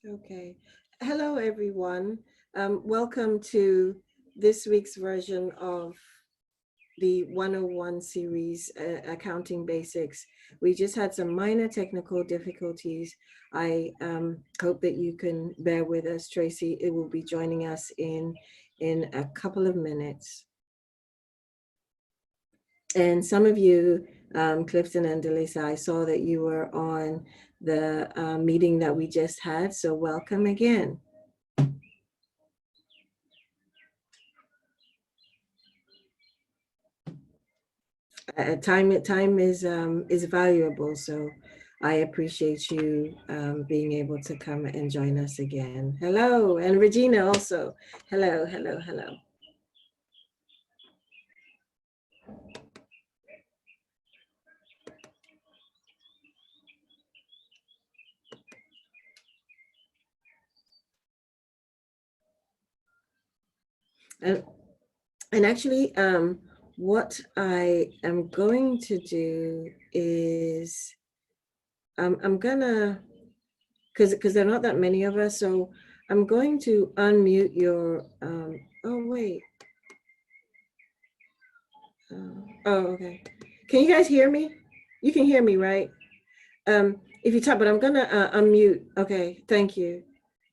Okay. Hello, everyone. Welcome to this week's version of the 101 series, Accounting Basics. We just had some minor technical difficulties. I hope that you can bear with us. Tracy it will be joining us in a couple of minutes. And some of you, Clifton and Delisa, I saw that you were on the meeting that we just had, so welcome again. Time is valuable, so I appreciate you being able to come and join us again. Hello, and Regina also. Hello, hello, hello. And actually, what I am going to do is I'm gonna, because there are not that many of us, so I'm going to unmute your, oh wait. Oh, okay. Can you guys hear me? You can hear me, right? If you talk, but I'm gonna unmute. Okay, thank you.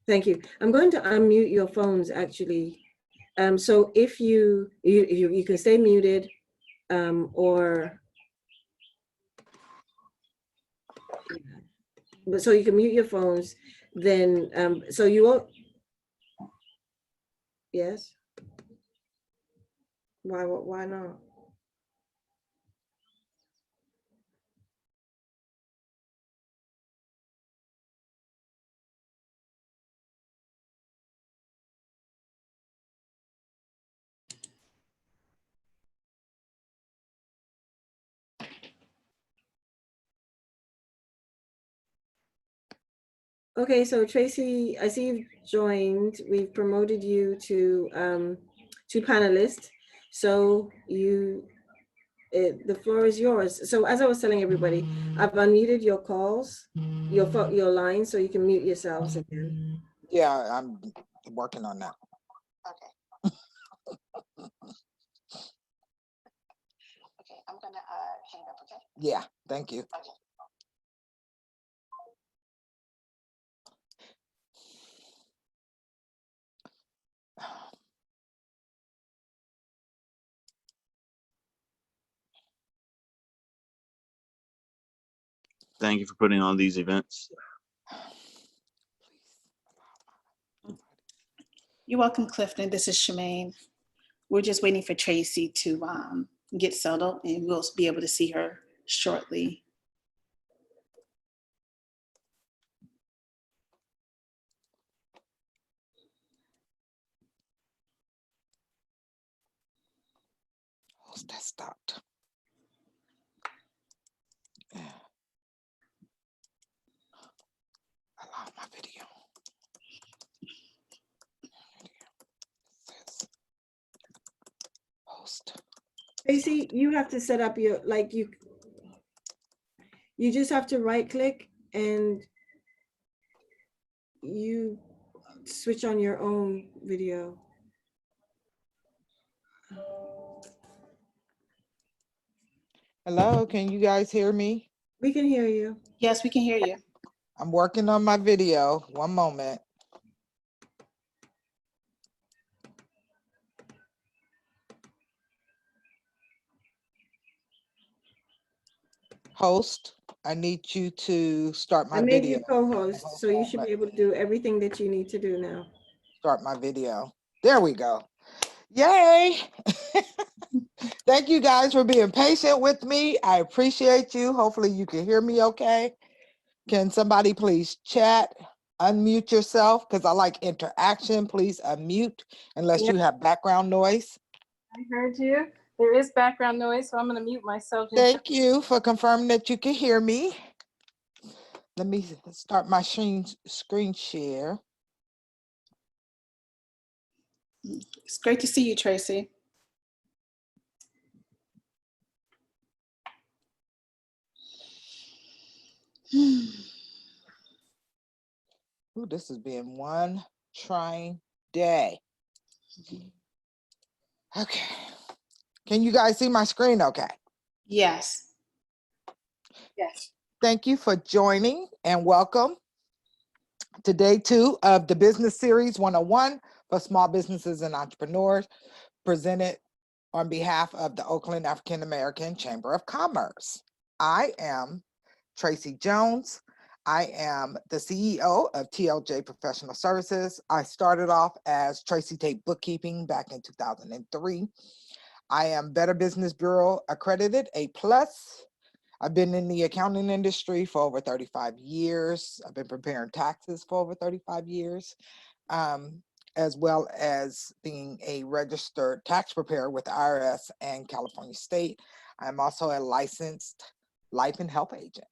Thank you. I'm going to unmute your phones actually. So if you can stay muted, or but so you can mute your phones, then so you won't. Yes. Why not? Okay, so Tracy, I see you've joined. We've promoted you to panelist. So the floor is yours. So as I was telling everybody, I've unmuted your calls, your line, so you can mute yourselves again. Yeah, I'm working on that. Okay. Okay, I'm gonna hang up, okay? Yeah, thank you. Okay. Thank you for putting on these events. You're welcome, Clifton. This is Shemaine. We're just waiting for Tracy to get settled, and we'll be able to see her shortly. Oh, that stopped. Yeah. Allow my video. Host. Tracy, you have to set up your, like you just have to right click and you switch on your own video. Hello, can you guys hear me? We can hear you. Yes, we can hear you. I'm working on my video. One moment. Host, I need you to start my I made video. you co-host, so you should be able to do everything that you need to do now. Start my video. There we go. Yay. Thank you guys for being patient with me. I appreciate you. Hopefully you can hear me okay. Can somebody please chat, unmute yourself, because I like interaction. Please unmute unless you have background noise. I heard you. There is background noise, so I'm going to mute myself. Thank you for confirming that you can hear me. Let me start my screen share. It's great to see you, Tracy. Ooh, this has been one trying day. Okay. Can you guys see my screen okay? Yes. Yes. Thank you for joining and welcome to day 2 of the Business Series 101 for Small Businesses and Entrepreneurs, presented on behalf of the Oakland African American Chamber of Commerce. I am Tracy Jones. I am the CEO of TLJ Professional Services. I started off as Tracy Tate Bookkeeping back in 2003. I am Better Business Bureau accredited A+. I've been in the accounting industry for over 35 years. I've been preparing taxes for over 35 years, as well as being a registered tax preparer with the IRS and California State. I'm also a licensed life and health agent.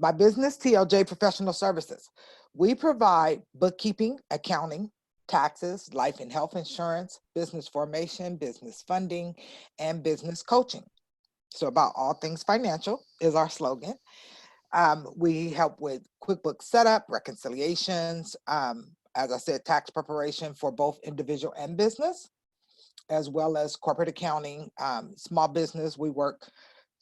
My business, TLJ Professional Services. We provide bookkeeping, accounting, taxes, life and health insurance, business formation, business funding, and business coaching. So about all things financial is our slogan. We help with QuickBooks setup, reconciliations, as I said, tax preparation for both individual and business, as well as corporate accounting, small business. We work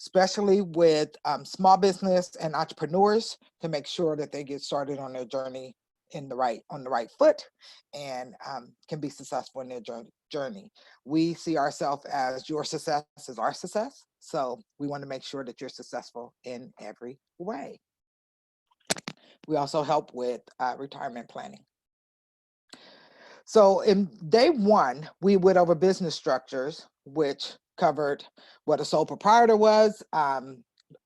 especially with small business and entrepreneurs to make sure that they get started on their journey on the right foot and can be successful in their journey. We see ourselves as your success is our success. So we want to make sure that you're successful in every way. We also help with retirement planning. So in day 1, we went over business structures, which covered what a sole proprietor was,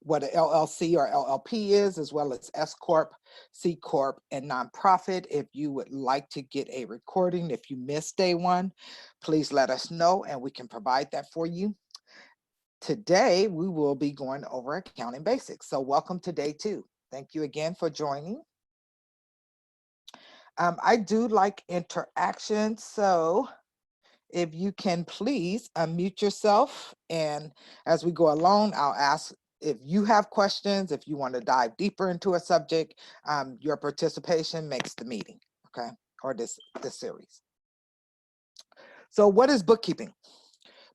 what an LLC or LLP is, as well as S Corp, C Corp, and nonprofit. If you would like to get a recording, if you missed day 1, please let us know and we can provide that for you. Today, we will be going over accounting basics. So welcome to day 2. Thank you again for joining. I do like interaction, so if you can please unmute yourself, and as we go along, I'll ask if you have questions, if you want to dive deeper into a subject. Your participation makes the meeting, okay, or this series. So what is bookkeeping?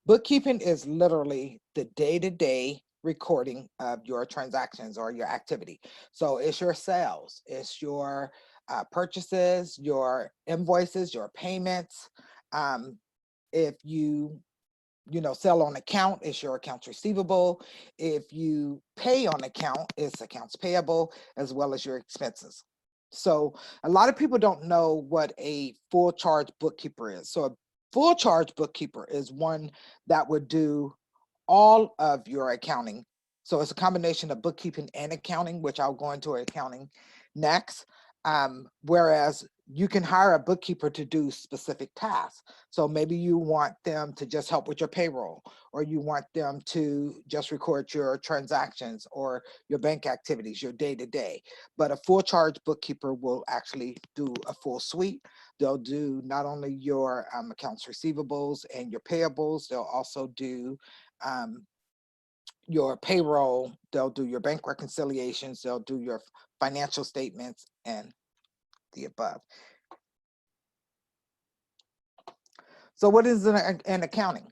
Bookkeeping is literally the day-to-day recording of your transactions or your activity. So it's your sales, it's your purchases, your invoices, your payments. If you sell on account, it's your accounts receivable. If you pay on account, it's accounts payable, as well as your expenses. So a lot of people don't know what a full charge bookkeeper is. So a full charge bookkeeper is one that would do all of your accounting. So it's a combination of bookkeeping and accounting, which I'll go into accounting next. Whereas you can hire a bookkeeper to do specific tasks. So maybe you want them to just help with your payroll, or you want them to just record your transactions or your bank activities, your day-to-day. But a full charge bookkeeper will actually do a full suite. They'll do not only your accounts receivables and your payables, they'll also do your payroll, they'll do your bank reconciliations, they'll do your financial statements and the above. So what is an accounting?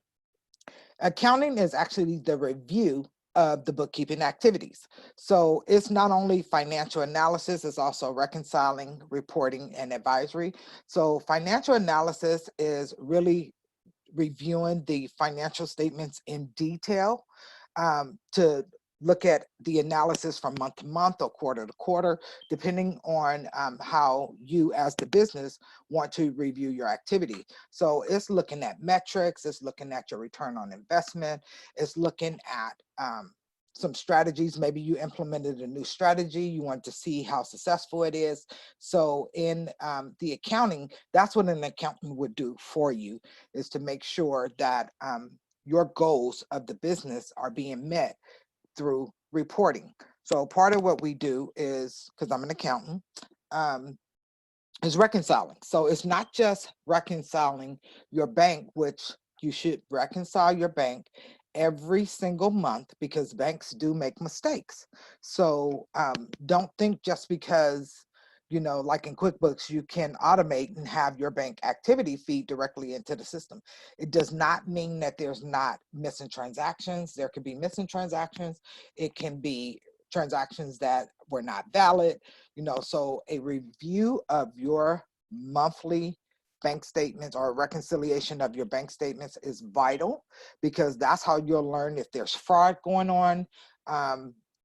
Accounting is actually the review of the bookkeeping activities. So it's not only financial analysis, it's also reconciling, reporting, and advisory. So financial analysis is really reviewing the financial statements in detail to look at the analysis from month to month or quarter to quarter, depending on how you as the business want to review your activity. So it's looking at metrics, it's looking at your return on investment, it's looking at some strategies. Maybe you implemented a new strategy, you want to see how successful it is. So in the accounting, that's what an accountant would do for you, is to make sure that your goals of the business are being met through reporting. So part of what we do is, because I'm an accountant, is reconciling. So it's not just reconciling your bank, which you should reconcile your bank every single month because banks do make mistakes. So don't think just because, you know, like in QuickBooks, you can automate and have your bank activity feed directly into the system. It does not mean that there's not missing transactions. There could be missing transactions. It can be transactions that were not valid, you know, so a review of your monthly bank statements or reconciliation of your bank statements is vital, because that's how you'll learn if there's fraud going on,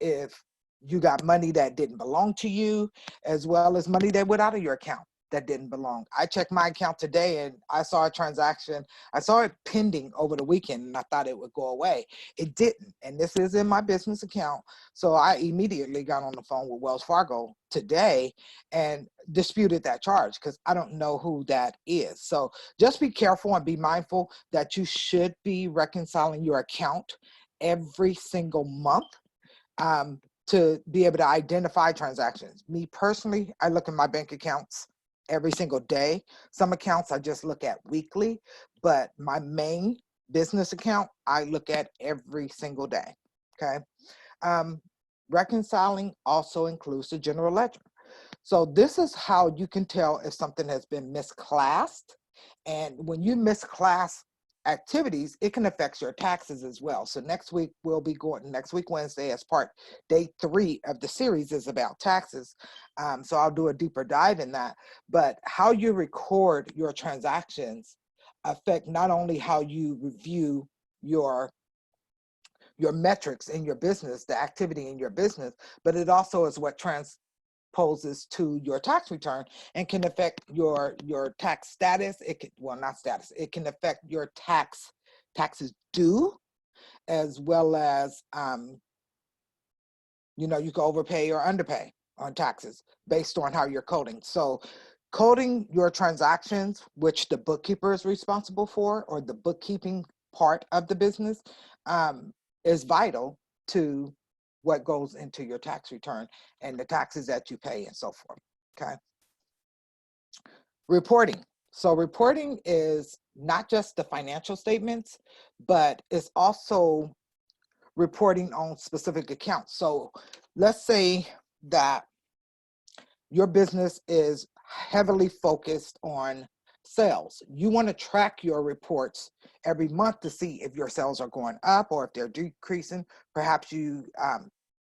if you got money that didn't belong to you, as well as money that went out of your account that didn't belong. I checked my account today and I saw a transaction. I saw it pending over the weekend and I thought it would go away. It didn't. And this is in my business account. So I immediately got on the phone with Wells Fargo today and disputed that charge because I don't know who that is. So just be careful and be mindful that you should be reconciling your account every single month to be able to identify transactions. Me personally, I look at my bank accounts every single day. Some accounts I just look at weekly, but my main business account, I look at every single day, okay? Reconciling also includes the general ledger. So this is how you can tell if something has been misclassed. And when you misclass activities, it can affect your taxes as well. So next week, next week, Wednesday, as day 3 of the series is about taxes. So I'll do a deeper dive in that. But how you record your transactions affect not only how you review your metrics in your business, the activity in your business, but it also is what transposes to your tax return and can affect your tax status. It can, well, not status, it can affect your taxes due, as well as you know, you can overpay or underpay on taxes based on how you're coding. So coding your transactions, which the bookkeeper is responsible for, or the bookkeeping part of the business, is vital to what goes into your tax return and the taxes that you pay and so forth, okay? Reporting. So reporting is not just the financial statements, but it's also reporting on specific accounts. So let's say that your business is heavily focused on sales. You want to track your reports every month to see if your sales are going up or if they're decreasing. Perhaps you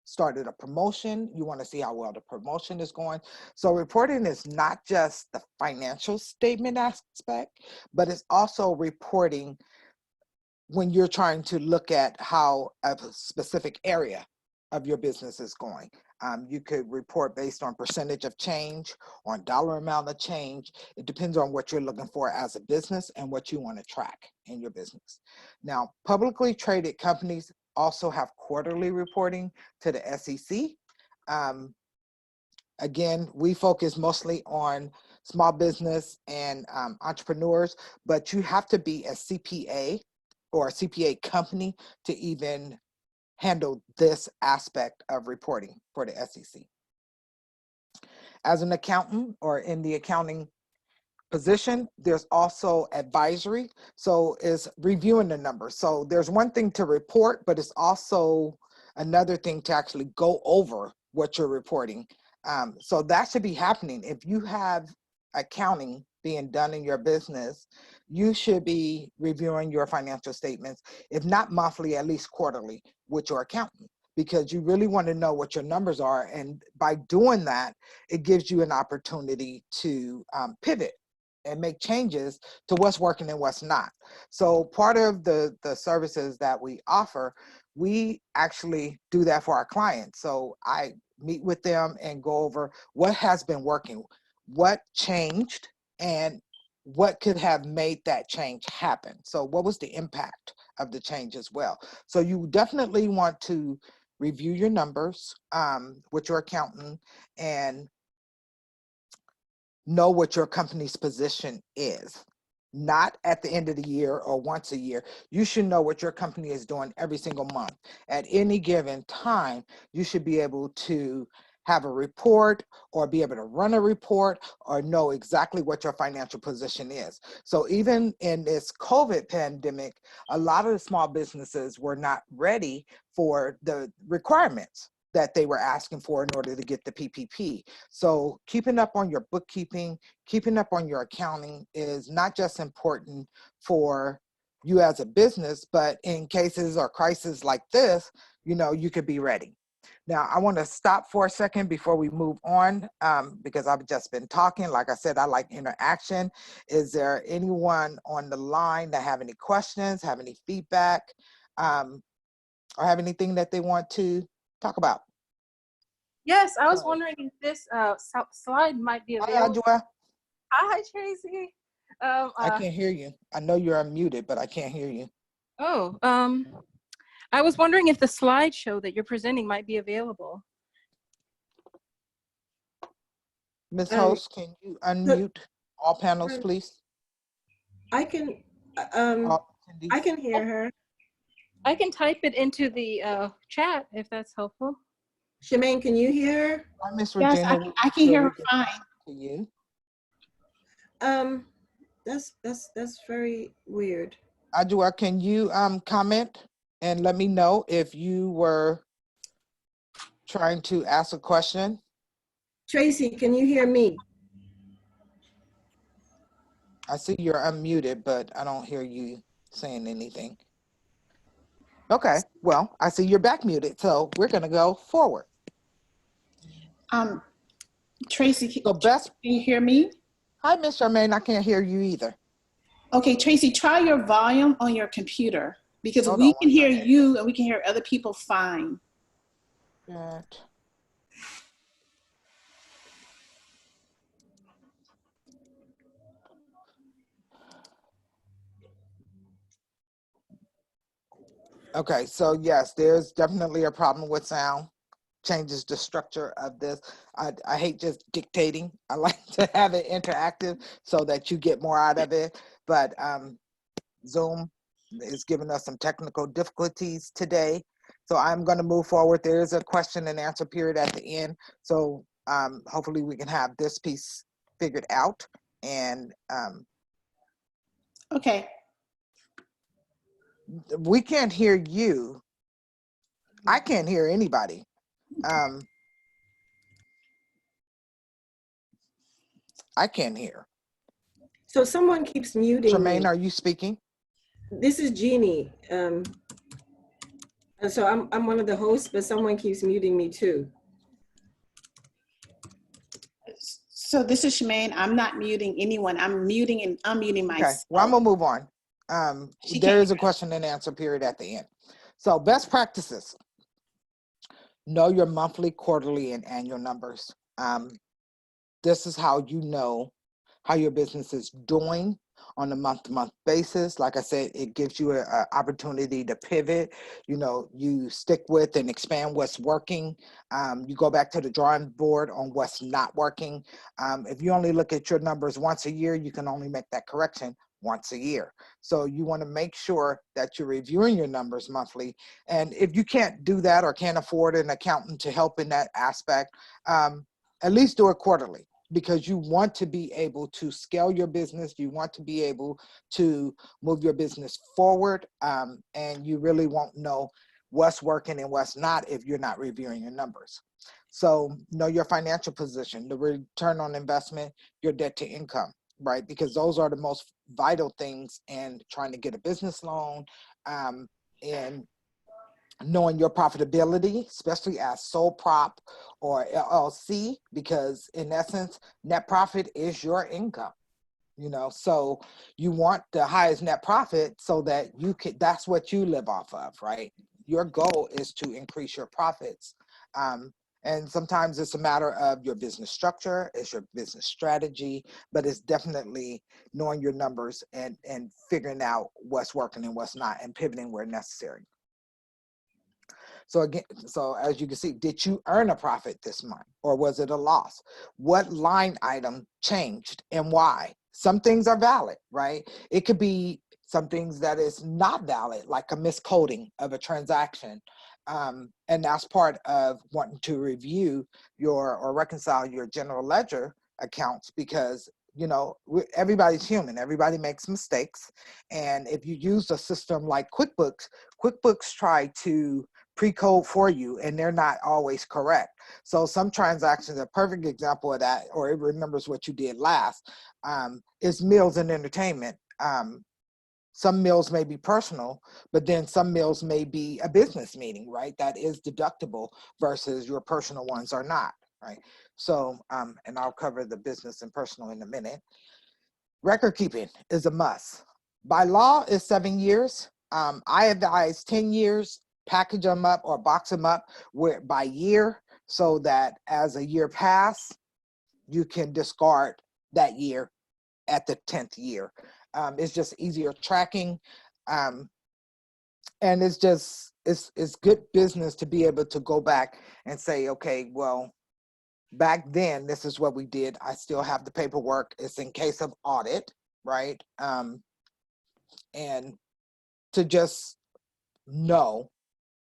started a promotion. You want to see how well the promotion is going. So reporting is not just the financial statement aspect, but it's also reporting when you're trying to look at how a specific area of your business is going. You could report based on percentage of change, on dollar amount of change. It depends on what you're looking for as a business and what you want to track in your business. Now, publicly traded companies also have quarterly reporting to the SEC. Again, we focus mostly on small business and entrepreneurs, but you have to be a CPA or a CPA company to even handle this aspect of reporting for the SEC. As an accountant or in the accounting position, there's also advisory. So it's reviewing the numbers. So there's one thing to report, but it's also another thing to actually go over what you're reporting. So that should be happening. If you have accounting being done in your business, you should be reviewing your financial statements, if not monthly, at least quarterly with your accountant, because you really want to know what your numbers are. And by doing that, it gives you an opportunity to pivot and make changes to what's working and what's not. So part of the services that we offer, we actually do that for our clients. So I meet with them and go over what has been working, what changed, and what could have made that change happen. So what was the impact of the change as well? So you definitely want to review your numbers with your accountant and know what your company's position is. Not at the end of the year or once a year. You should know what your company is doing every single month. At any given time, you should be able to have a report or be able to run a report or know exactly what your financial position is. So even in this COVID pandemic, a lot of the small businesses were not ready for the requirements that they were asking for in order to get the PPP. So keeping up on your bookkeeping, keeping up on your accounting is not just important for you as a business, but in cases or crises like this, you know, you could be ready. Now, I want to stop for a second before we move on, because I've just been talking. Like I said, I like interaction. Is there anyone on the line that have any questions, have any feedback, or have anything that they want to talk about? Yes, I was Sorry. wondering if this slide might be Hi, available. Adjoa. Hi, Tracy. I can't hear you. I know you're unmuted, but I can't hear you. I was wondering if the slideshow that you're presenting might be available. Ms. Um, Host, can you unmute all panels, please? I can, All I attendees? can hear her. I can type it into the chat if that's helpful. Shemaine, can you hear her? Hi, Ms. Yes, Regina. We'll I make can sure hear we her get fine. to you. That's very weird. Adjoa, can you comment and let me know if you were trying to ask a question? Tracy, can you hear me? I see you're unmuted, but I don't hear you saying anything. Okay, well, I see you're back muted, so we're gonna go forward. Tracy, So best, can you hear me? hi, Ms. Charmaine, I can't hear you either. Okay, Tracy, try your volume on your computer because Hold we on can one hear second. you and we can hear other people fine. Chat. Okay, so yes, there's definitely a problem with sound. Changes the structure of this. I hate just dictating. I like to have it interactive so that you get more out of it. But Zoom is giving us some technical difficulties today. So I'm going to move forward. There is a question and answer period at the end. So hopefully we can have this piece figured out. And Okay, we can't hear you. I can't hear anybody. I can't hear. So someone keeps muting me. Tremaine, are you speaking? This is Jeannie. And so I'm one of the hosts, but someone keeps muting me too. so this is Shemaine. I'm not muting anyone. I'm muting and unmuting Okay, myself. well, I'm gonna move on. She There can't is a question and answer period at the end. So best practices. Know your monthly, quarterly, and annual numbers. This is how you know how your business is doing on a month-to-month basis. Like I said, it gives you an opportunity to pivot. You know, you stick with and expand what's working. You go back to the drawing board on what's not working. If you only look at your numbers once a year, you can only make that correction once a year. So you want to make sure that you're reviewing your numbers monthly. And if you can't do that or can't afford an accountant to help in that aspect, at least do it quarterly, because you want to be able to scale your business. You want to be able to move your business forward. And you really won't know what's working and what's not if you're not reviewing your numbers. So know your financial position, the return on investment, your debt to income, right? Because those are the most vital things in trying to get a business loan, and knowing your profitability, especially as sole prop or LLC, because in essence, net profit is your income. You know, so you want the highest net profit so that you can, that's what you live off of, right? Your goal is to increase your profits. And sometimes it's a matter of your business structure, it's your business strategy, but it's definitely knowing your numbers and figuring out what's working and what's not and pivoting where necessary. So again, so as you can see, did you earn a profit this month or was it a loss? What line item changed and why? Some things are valid, right? It could be some things that is not valid, like a miscoding of a transaction. And that's part of wanting to review or reconcile your general ledger accounts, because everybody's human, everybody makes mistakes. And if you use a system like QuickBooks try to pre-code for you, and they're not always correct. So some transactions, a perfect example of that, or it remembers what you did last, is meals and entertainment. Some meals may be personal, but then some meals may be a business meeting, right? That is deductible versus your personal ones are not, right? So, and I'll cover the business and personal in a minute. Record keeping is a must. By law, it's 7 years. I advise 10 years, package them up or box them up by year, so that as a year pass, you can discard that year at the 10th year. It's just easier tracking. And it's good business to be able to go back and say, okay, well, back then, this is what we did. I still have the paperwork. It's in case of audit, right? And to just know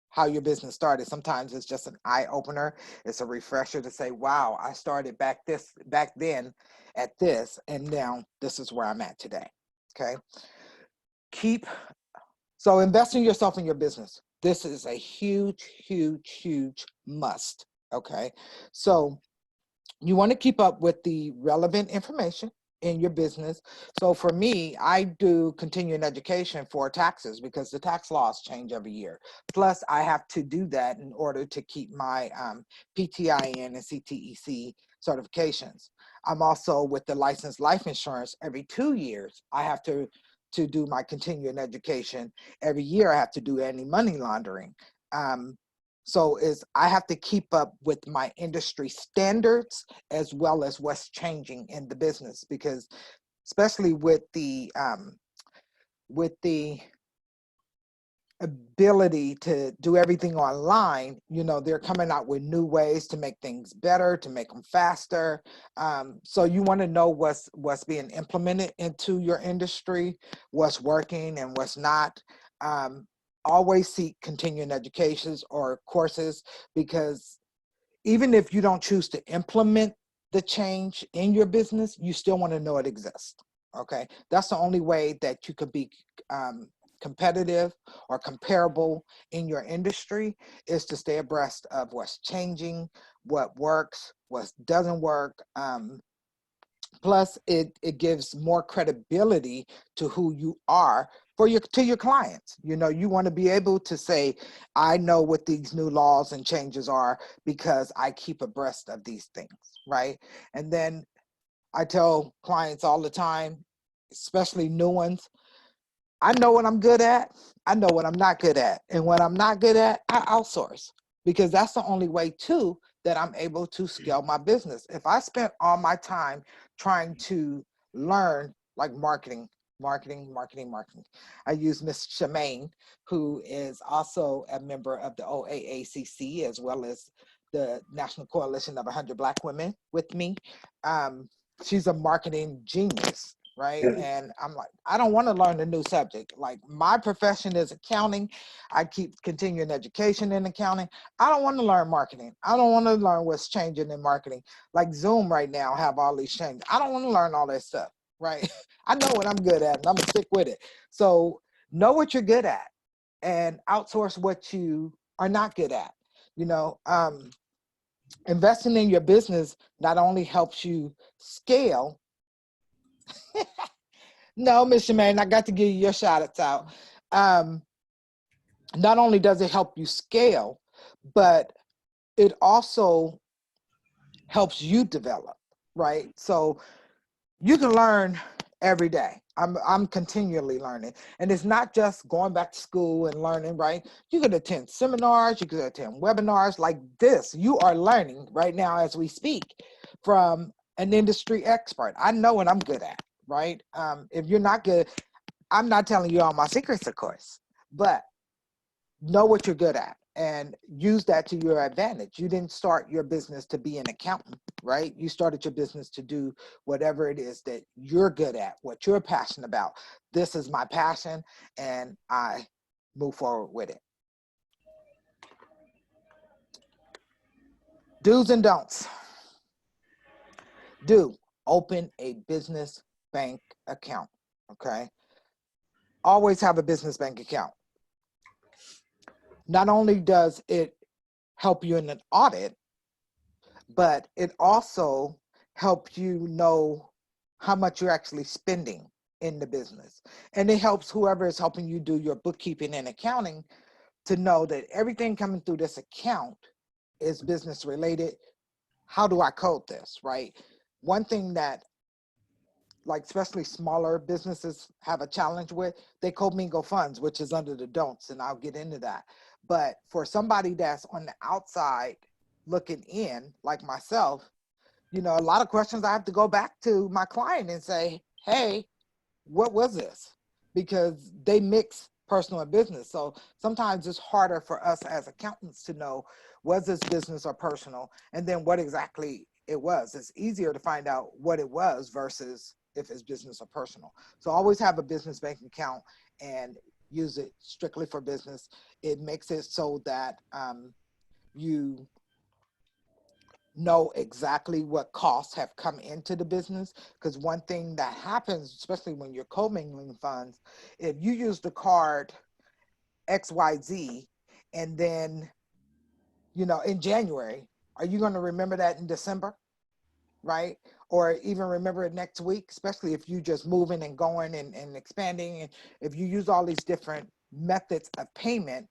how your business started. Sometimes it's just an eye opener. It's a refresher to say, wow, I started back then at this, and now this is where I'm at today. Okay. So invest in yourself and your business. This is a huge, huge, huge must. Okay. So you want to keep up with the relevant information in your business. So for me, I do continuing education for taxes, because the tax laws change every year. Plus, I have to do that in order to keep my PTIN and CTEC certifications. I'm also with the licensed life insurance. Every 2 years, I have to do my continuing education. Every year, I have to do anti-money laundering. So I have to keep up with my industry standards as well as what's changing in the business, because especially with the ability to do everything online, they're coming out with new ways to make things better, to make them faster. So you want to know what's being implemented into your industry, what's working and what's not. Always seek continuing educations or courses, because even if you don't choose to implement the change in your business, you still want to know it exists. Okay, that's the only way that you could be competitive or comparable in your industry, is to stay abreast of what's changing, what works, what doesn't work. Plus, it gives more credibility to who you are to your clients. You want to be able to say, I know what these new laws and changes are because I keep abreast of these things, right? And then I tell clients all the time, especially new ones, I know what I'm good at. I know what I'm not good at. And what I'm not good at, I outsource, because that's the only way too that I'm able to scale my business. If I spent all my time trying to learn like marketing, I use Miss Shemaine, who is also a member of the OAACC, as well as the National Coalition of 100 Black Women with me. She's a marketing genius, right? And I'm like, I don't want to learn a new subject. Like, my profession is accounting. I keep continuing education in accounting. I don't want to learn marketing. I don't want to learn what's changing in marketing. Like Zoom right now have all these changes. I don't want to learn all that stuff, right? I know what I'm good at, and I'm gonna stick with it. So know what you're good at and outsource what you are not good at. Investing in your business not only helps you scale. No, Miss Shemaine, I got to give you your shout out. Not only does it help you scale, but it also helps you develop, right? So you can learn every day. I'm continually learning. And it's not just going back to school and learning, right? You could attend seminars, you could attend webinars like this. You are learning right now as we speak from an industry expert. I know what I'm good at, right? If you're not good, I'm not telling you all my secrets, of course, but know what you're good at and use that to your advantage. You didn't start your business to be an accountant, right? You started your business to do whatever it is that you're good at, what you're passionate about. This is my passion, and I move forward with it. Do's and don'ts. Do open a business bank account, okay? Always have a business bank account. Not only does it help you in an audit, but it also helps you know how much you're actually spending in the business. And it helps whoever is helping you do your bookkeeping and accounting to know that everything coming through this account is business related. How do I code this, right? One thing that, like, especially smaller businesses have a challenge with, they commingle funds, which is under the don'ts, and I'll get into that. But for somebody that's on the outside looking in, like myself, you know, a lot of questions I have to go back to my client and say, hey, what was this? Because they mix personal and business. So sometimes it's harder for us as accountants to know, was this business or personal? And then what exactly it was. It's easier to find out what it was versus if it's business or personal. So always have a business bank account and use it strictly for business. It makes it so that you know exactly what costs have come into the business. Because one thing that happens, especially when you're commingling funds, if you use the card XYZ and then, you know, in January, are you going to remember that in December? Right? Or even remember it next week, especially if you just moving and going and expanding. And if you use all these different methods of payment,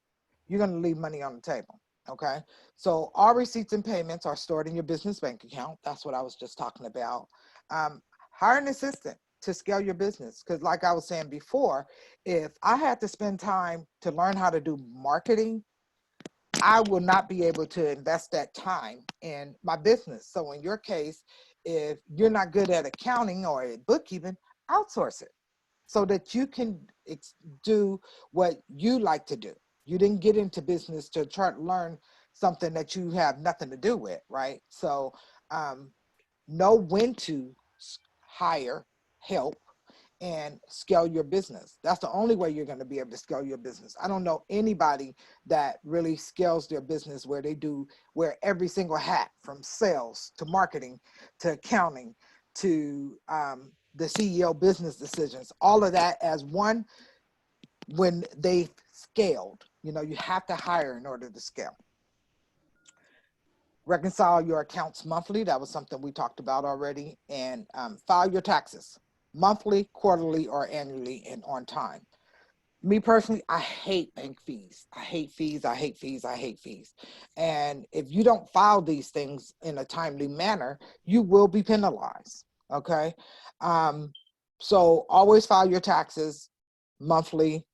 you're going to leave money on the table. Okay. So all receipts and payments are stored in your business bank account. That's what I was just talking about. Hire an assistant to scale your business. Because like I was saying before, if I had to spend time to learn how to do marketing, I will not be able to invest that time in my business. So in your case, if you're not good at accounting or at bookkeeping, outsource it so that you can do what you like to do. You didn't get into business to try to learn something that you have nothing to do with, right? So know when to hire help and scale your business. That's the only way you're going to be able to scale your business. I don't know anybody that really scales their business where they wear every single hat, from sales to marketing to accounting to the CEO business decisions, all of that as one. When they scaled, you know, you have to hire in order to scale. Reconcile your accounts monthly. That was something we talked about already. And file your taxes monthly, quarterly, or annually, and on time. Me personally, I hate bank fees. I hate fees. I hate fees. I hate fees. And if you don't file these things in a timely manner, you will be penalized. Okay. So always file your taxes monthly,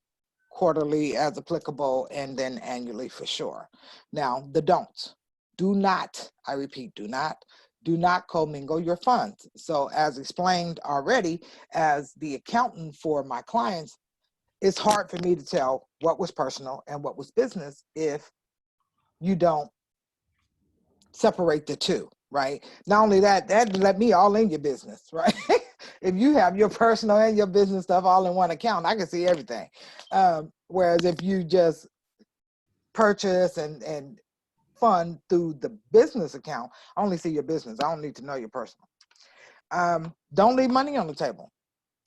quarterly as applicable, and then annually for sure. Now, the don'ts. Do not, I repeat, do not commingle your funds. So as explained already, as the accountant for my clients, it's hard for me to tell what was personal and what was business if you don't separate the two, right? Not only that let me all in your business, right? If you have your personal and your business stuff all in one account, I can see everything. Whereas if you just purchase and fund through the business account, I only see your business. I don't need to know your personal. Don't leave money on the table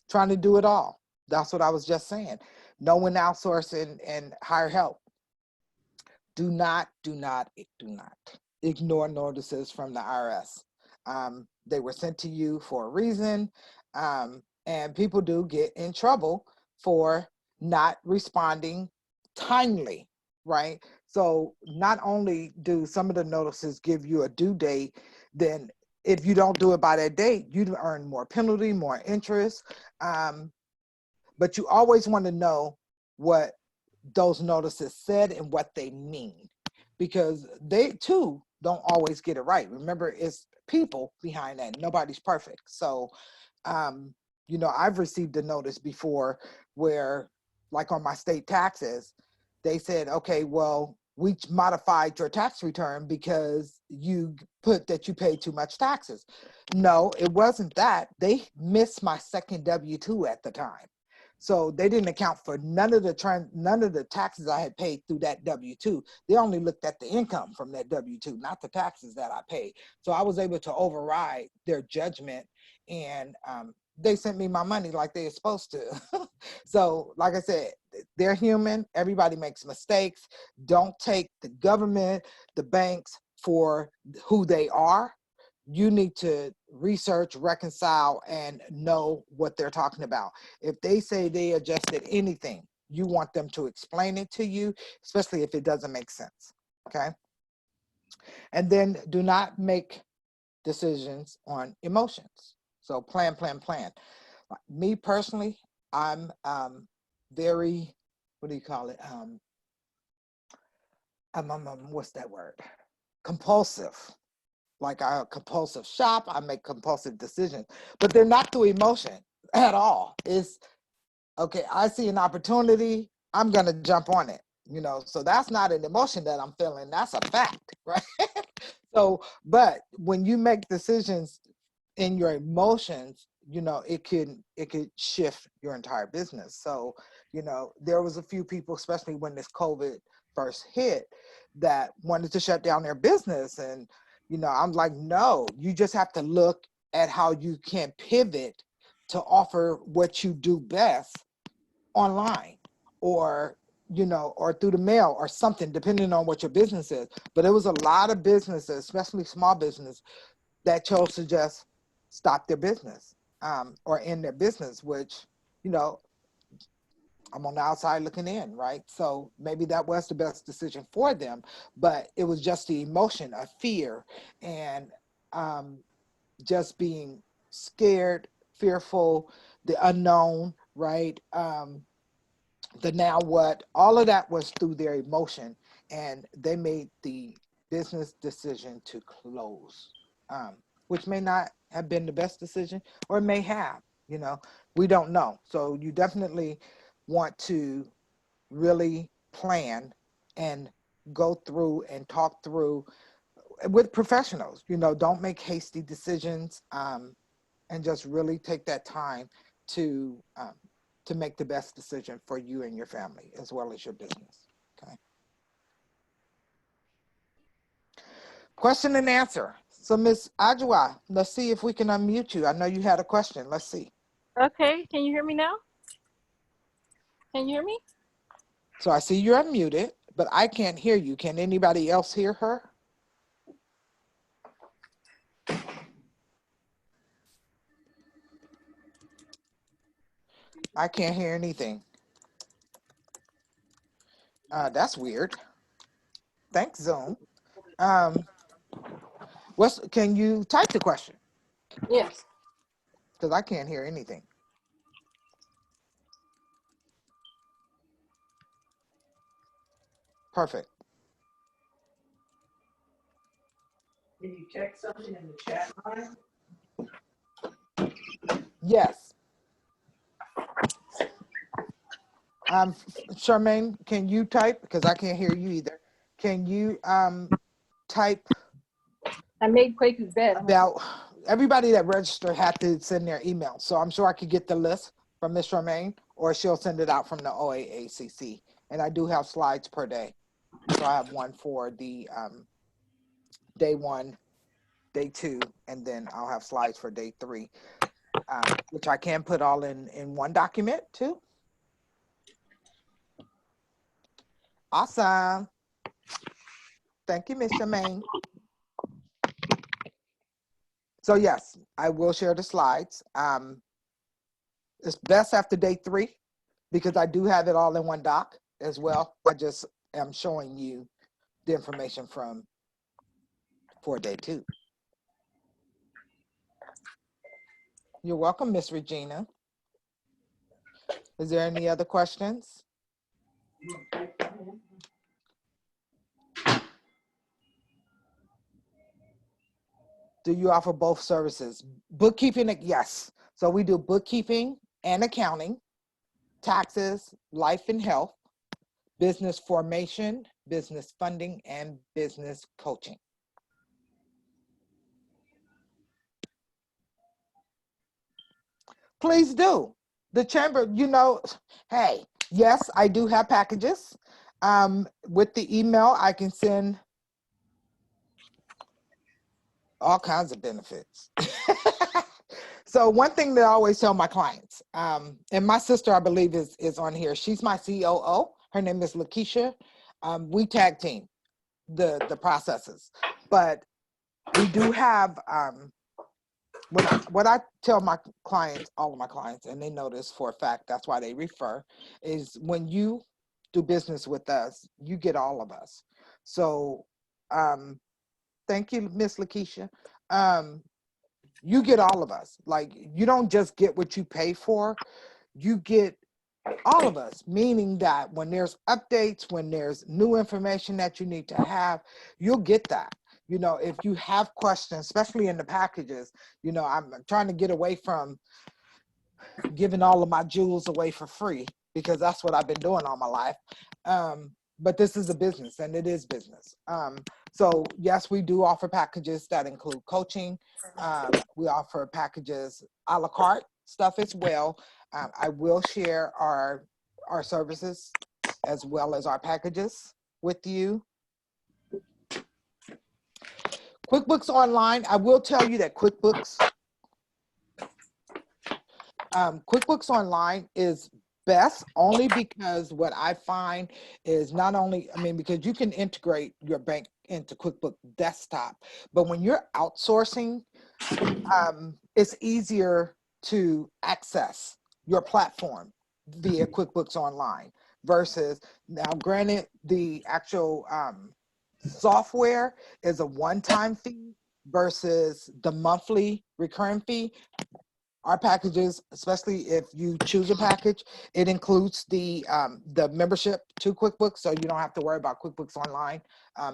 trying to do it all. That's what I was just saying. Know when to outsource and hire help. Do not ignore notices from the IRS. They were sent to you for a reason, and people do get in trouble for not responding timely, right? So not only do some of the notices give you a due date, then if you don't do it by that date, you earn more penalty, more interest. But you always want to know what those notices said and what they mean, because they too don't always get it right. Remember, it's people behind that. Nobody's perfect. So, you know, I've received a notice before where, like on my state taxes, they said, okay, well, we modified your tax return because you put that you paid too much taxes. No, it wasn't that. They missed my second W-2 at the time. So they didn't account for none of the taxes I had paid through that W-2. They only looked at the income from that W-2, not the taxes that I paid. So I was able to override their judgment, and they sent me my money like they're supposed to. So like I said, they're human. Everybody makes mistakes. Don't take the government, the banks for who they are. You need to research, reconcile, and know what they're talking about. If they say they adjusted anything, you want them to explain it to you, especially if it doesn't make sense, okay? And then do not make decisions on emotions. So plan, plan, plan. Me personally, I'm very, what do you call it? What's that word? Compulsive. Like I compulsive shop, I make compulsive decisions, but they're not through emotion at all. It's okay, I see an opportunity, I'm gonna jump on it, you know. So that's not an emotion that I'm feeling, that's a fact, right? So, but when you make decisions in your emotions, you know, it could shift your entire business. So, you know, there was a few people, especially when this COVID first hit, that wanted to shut down their business. And, you know, I'm like, no, you just have to look at how you can pivot to offer what you do best online, or, you know, or through the mail or something, depending on what your business is. But it was a lot of businesses, especially small business, that chose to just stop their business or end their business, which, you know, I'm on the outside looking in, right? So maybe that was the best decision for them, but it was just the emotion of fear and just being scared, fearful, the unknown, right? The now what, all of that was through their emotion, and they made the business decision to close, which may not have been the best decision, or it may have, you know, we don't know. So you definitely want to really plan and go through and talk through with professionals, you know, don't make hasty decisions, and just really take that time to make the best decision for you and your family, as well as your business, okay? Question and answer. So Ms. Ajwa, let's see if we can unmute you. I know you had a question. Let's see. Okay, can you hear me now? Can you hear me? So I see you're unmuted, but I can't hear you. Can anybody else hear her? I can't hear anything. That's weird. Thanks, Zoom. Can you type the question? Yes. Because I can't hear anything. Perfect. Can you check something in the chat line? Yes. Charmaine, can you type? Because I can't hear you either. Can you type I made Quaker's bed. about everybody that registered had to send their email. So I'm sure I could get the list from Ms. Charmaine, or she'll send it out from the OAACC. And I do have slides per day. So I have one for the day 1, day 2, and then I'll have slides for day 3, which I can put all in one document too. Awesome. Thank you, Ms. Charmaine. So yes, I will share the slides. It's best after day 3 because I do have it all in one doc as well. I just am showing you the information for day 2. You're welcome, Miss Regina. Is there any other questions? Do you offer both services? Bookkeeping, yes. So we do bookkeeping and accounting, taxes, life and health, business formation, business funding, and business coaching. Please do. The chamber, hey, yes, I do have packages. With the email, I can send all kinds of benefits. So one thing that I always tell my clients, and my sister, I believe, is on here. She's my COO. Her name is Lakeisha. We tag team the processes, but we do have what I tell my clients, all of my clients, and they know this for a fact, that's why they refer, is when you do business with us, you get all of us. So thank you, Miss Lakeisha. You get all of us. Like, you don't just get what you pay for, you get all of us, meaning that when there's updates, when there's new information that you need to have, you'll get that. If you have questions, especially in the packages, I'm trying to get away from giving all of my jewels away for free, because that's what I've been doing all my life. But this is a business, and it is business. So yes, we do offer packages that include coaching. We offer packages a la carte stuff as well. I will share our services as well as our packages with you. QuickBooks Online, I will tell you that QuickBooks Online is best, only because what I find is not only, because you can integrate your bank into QuickBooks Desktop, but when you're outsourcing, it's easier to access your platform via QuickBooks Online versus, now granted, the actual software is a one-time fee versus the monthly recurring fee. Our packages, especially if you choose a package, it includes the membership to QuickBooks, so you don't have to worry about QuickBooks Online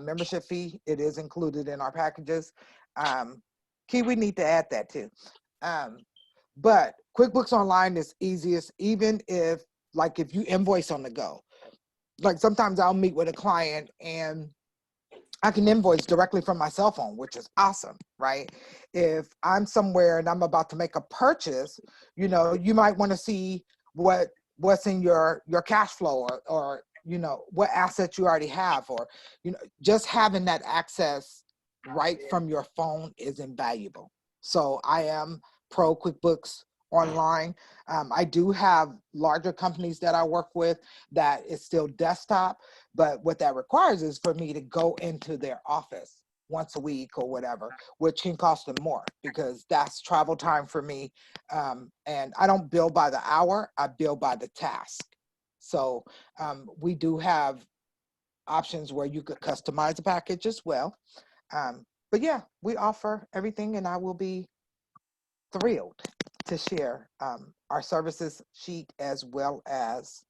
membership fee. It is included in our packages. Key, we need to add that too. But QuickBooks Online is easiest, even if you invoice on the go. Like, sometimes I'll meet with a client and I can invoice directly from my cell phone, which is awesome, right? If I'm somewhere and I'm about to make a purchase, you might want to see what's in your cash flow, or what assets you already have, or just having that access right from your phone is invaluable. So I am pro QuickBooks Online. I do have larger companies that I work with that is still desktop, but what that requires is for me to go into their office once a week or whatever, which can cost them more, because that's travel time for me. And I don't bill by the hour, I bill by the task. So we do have options where you could customize the package as well. But yeah, we offer everything, and I will be thrilled to share our services sheet as well as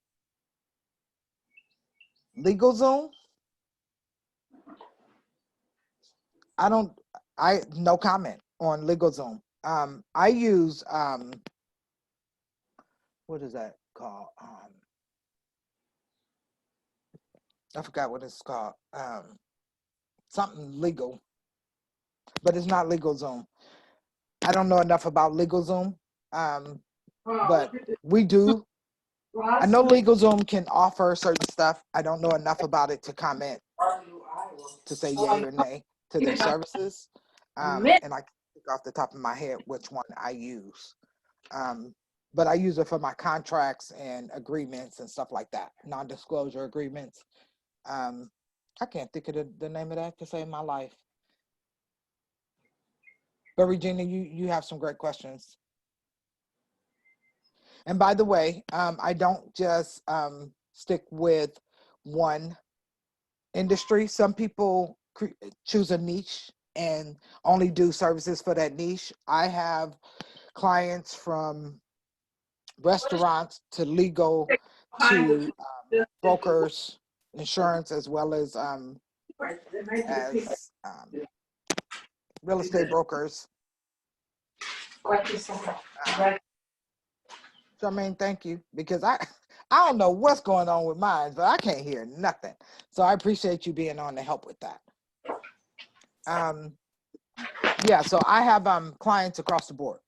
LegalZoom. No comment on LegalZoom. I use, what is that called? I forgot what it's called. Something legal, but it's not LegalZoom. I don't know enough about LegalZoom, but we do. I know LegalZoom can offer certain stuff. I don't know enough about it to comment, to say yay or nay to their services. And I can think off the top of my head which one I use. But I use it for my contracts and agreements and stuff like that, non-disclosure agreements. I can't think of the name of that to save my life. But Regina, you have some great questions. And by the way, I don't just stick with one industry. Some people choose a niche and only do services for that niche. I have clients from restaurants to legal to brokers, insurance, as well as real estate brokers. Charmaine, thank you, because I don't know what's going on with mine, but I can't hear nothing. So I appreciate you being on to help with that. Yeah, so I have clients across the board,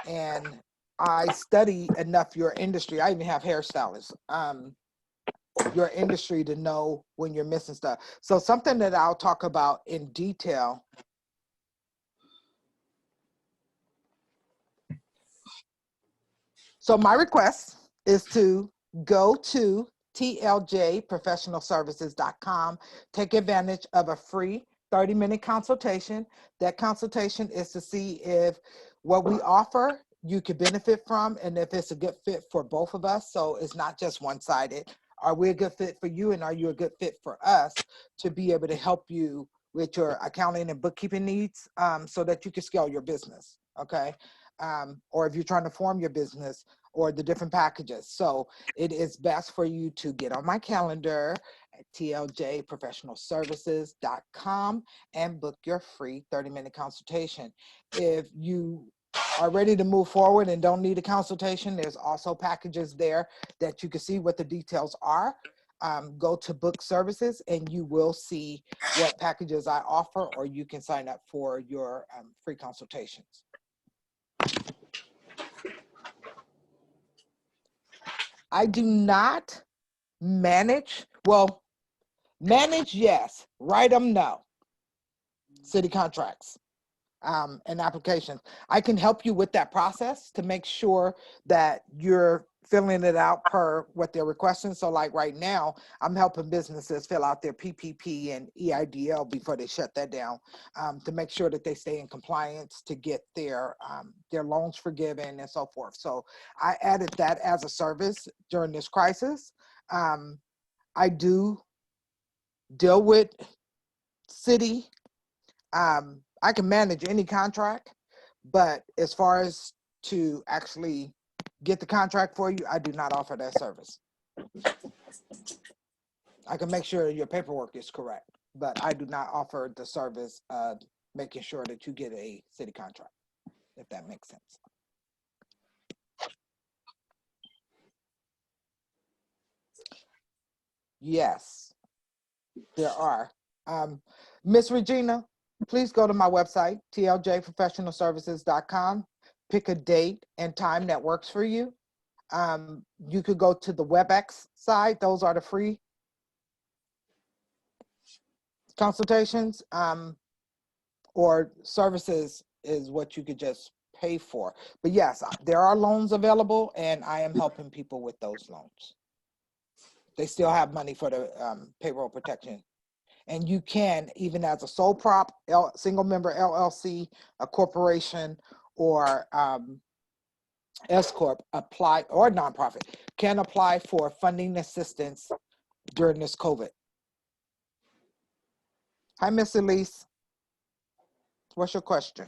and I study enough your industry. I even have hairstylists. Your industry to know when you're missing stuff. So something that I'll talk about in detail. So my request is to go to tljprofessionalservices.com, take advantage of a free 30-minute consultation. That consultation is to see if what we offer you could benefit from and if it's a good fit for both of us. So it's not just one-sided. Are we a good fit for you and are you a good fit for us to be able to help you with your accounting and bookkeeping needs so that you can scale your business, okay? Or if you're trying to form your business or the different packages. So it is best for you to get on my calendar at tljprofessionalservices.com and book your free 30-minute consultation. If you are ready to move forward and don't need a consultation, there's also packages there that you can see what the details are. Go to book services and you will see what packages I offer, or you can sign up for your free consultations. I do not manage, well, manage, yes, write them, no. City contracts and applications. I can help you with that process to make sure that you're filling it out per what they're requesting. So like right now, I'm helping businesses fill out their PPP and EIDL before they shut that down to make sure that they stay in compliance to get their loans forgiven and so forth. So I added that as a service during this crisis. I do deal with city. I can manage any contract, but as far as to actually get the contract for you, I do not offer that service. I can make sure your paperwork is correct, but I do not offer the service of making sure that you get a city contract, if that makes sense. Yes, there are. Miss Regina, please go to my website, tljprofessionalservices.com. Pick a date and time that works for you. You could go to the WebEx side. Those are the free consultations, or services is what you could just pay for. But yes, there are loans available and I am helping people with those loans. They still have money for the payroll protection. And you can, even as a sole prop, single member LLC, a corporation, or S Corp, apply, or nonprofit, can apply for funding assistance during this COVID. Hi, Miss Elise. What's your question?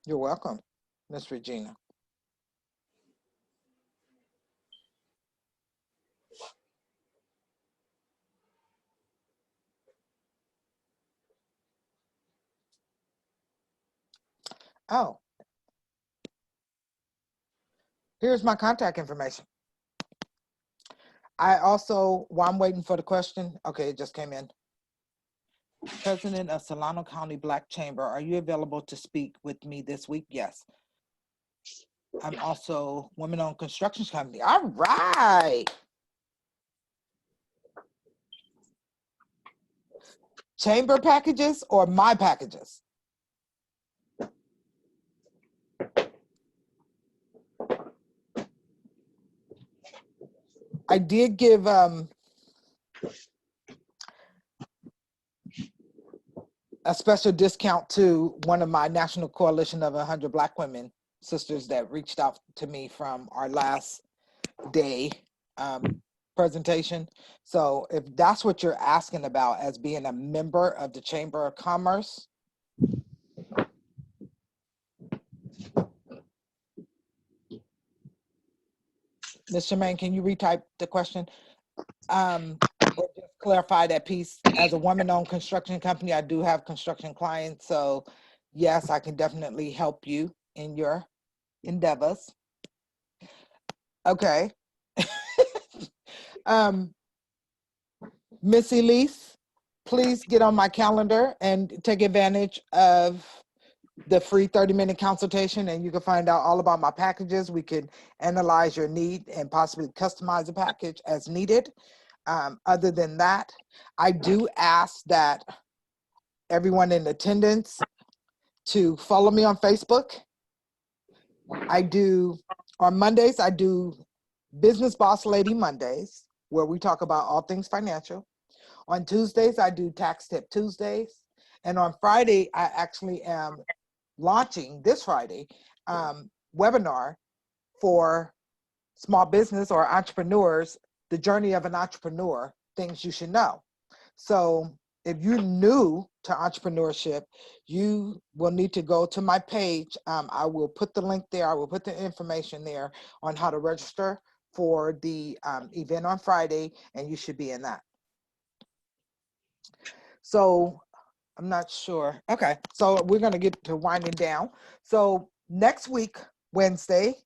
You're welcome, Miss Regina. Oh, here's my contact information. I also, while I'm waiting for the question, okay, it just came in. President of Solano County Black Chamber, are you available to speak with me this week? Yes. I'm also women-owned construction company. All right. Chamber packages or my packages? I did give a special discount to one of my National Coalition of 100 Black Women sisters that reached out to me from our last day presentation. So if that's what you're asking about as being a member of the Chamber of Commerce, Ms. Shemaine, can you retype the question? Or just clarify that piece. As a woman-owned construction company, I do have construction clients. So yes, I can definitely help you in your endeavors. Okay. Miss Elise, please get on my calendar and take advantage of the free 30-minute consultation, and you can find out all about my packages. We can analyze your need and possibly customize a package as needed. Other than that, I do ask that everyone in attendance to follow me on Facebook. On Mondays, I do Business Boss Lady Mondays, where we talk about all things financial. On Tuesdays, I do Tax Tip Tuesdays. And on Friday, I actually am launching this Friday webinar for small business or entrepreneurs, the journey of an entrepreneur, things you should know. So if you're new to entrepreneurship, you will need to go to my page. I will put the link there. I will put the information there on how to register for the event on Friday, and you should be in that. So I'm not sure. Okay, so we're going to get to winding down. So next week, Wednesday,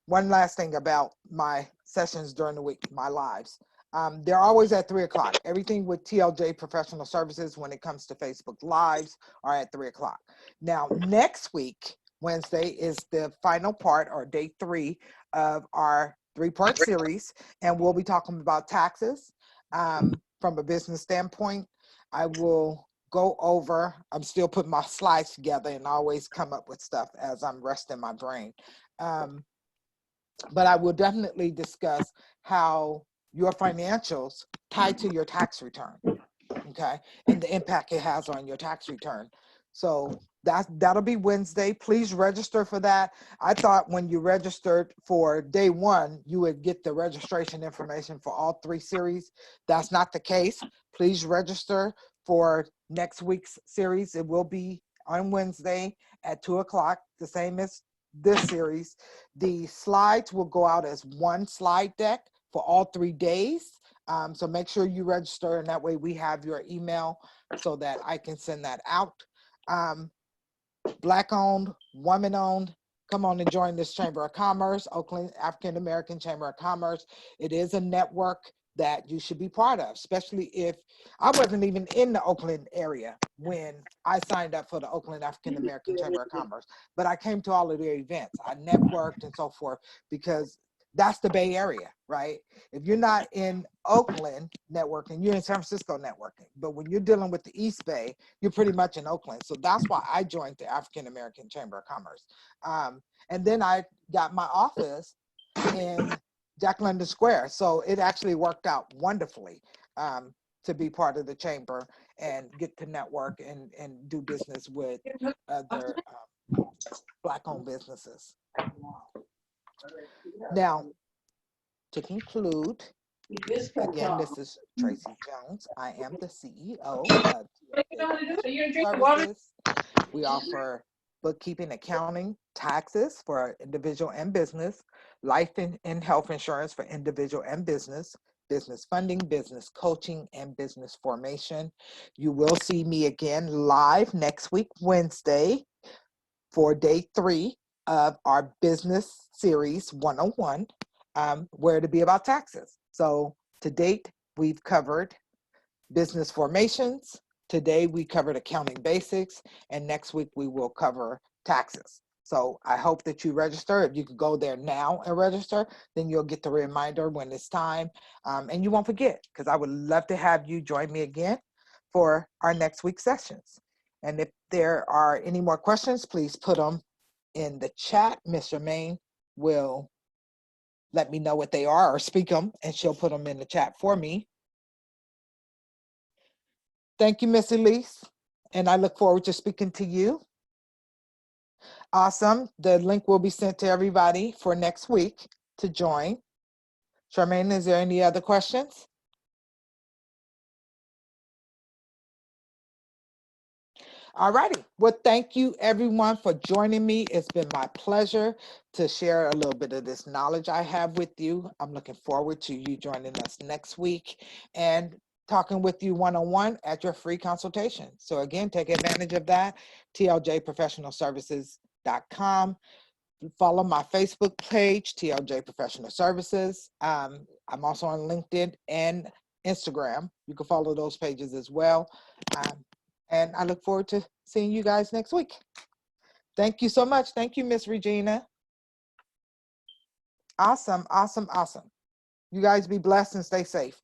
one last thing about my sessions during the week, my lives. They're always at 3 o'clock. Everything with TLJ Professional Services when it comes to Facebook Lives are at 3 o'clock. Now, next week, Wednesday, is the final part, or day 3 of our 3-part series, and we'll be talking about taxes from a business standpoint. I will go over, I'm still putting my slides together and always come up with stuff as I'm resting my brain. But I will definitely discuss how your financials tie to your tax return, okay, and the impact it has on your tax return. So that'll be Wednesday. Please register for that. I thought when you registered for day 1, you would get the registration information for all 3 series. That's not the case. Please register for next week's series. It will be on Wednesday at 2 o'clock, the same as this series. The slides will go out as one slide deck for all 3 days. So make sure you register, and that way we have your email so that I can send that out. Black owned, woman owned, come on and join this Chamber of Commerce, Oakland African American Chamber of Commerce. It is a network that you should be part of, especially if I wasn't even in the Oakland area when I signed up for the Oakland African American Chamber of Commerce, but I came to all of their events. I networked and so forth, because that's the Bay Area, right? If you're not in Oakland networking, you're in San Francisco networking. But when you're dealing with the East Bay, you're pretty much in Oakland. So that's why I joined the African American Chamber of Commerce. And then I got my office in Jack London Square. So it actually worked out wonderfully to be part of the chamber and get to network and do business with other Black-owned businesses. Now, to conclude, again, this is Tracy Jones. I am the CEO of Services. We offer bookkeeping, accounting, taxes for individual and business, life and health insurance for individual and business funding, business coaching, and business formation. You will see me again live next week, Wednesday, for day 3 of our business series 101, where it'll be about taxes. So to date, we've covered business formations. Today we covered accounting basics, and next week we will cover taxes. So I hope that you register. If you could go there now and register, then you'll get the reminder when it's time, and you won't forget, because I would love to have you join me again for our next week's sessions. And if there are any more questions, please put them in the chat. Ms. Jermaine will let me know what they are, or speak them, and she'll put them in the chat for me. Thank you, Miss Elise, and I look forward to speaking to you. Awesome. The link will be sent to everybody for next week to join. Charmaine, is there any other questions? All righty. Well, thank you everyone for joining me. It's been my pleasure to share a little bit of this knowledge I have with you. I'm looking forward to you joining us next week and talking with you one-on-one at your free consultation. So again, take advantage of that, tljprofessionalservices.com. Follow my Facebook page, TLJ Professional Services. I'm also on LinkedIn and Instagram. You can follow those pages as well. And I look forward to seeing you guys next week. Thank you so much. Thank you, Miss Regina. Awesome, awesome, awesome. You guys be blessed and stay safe.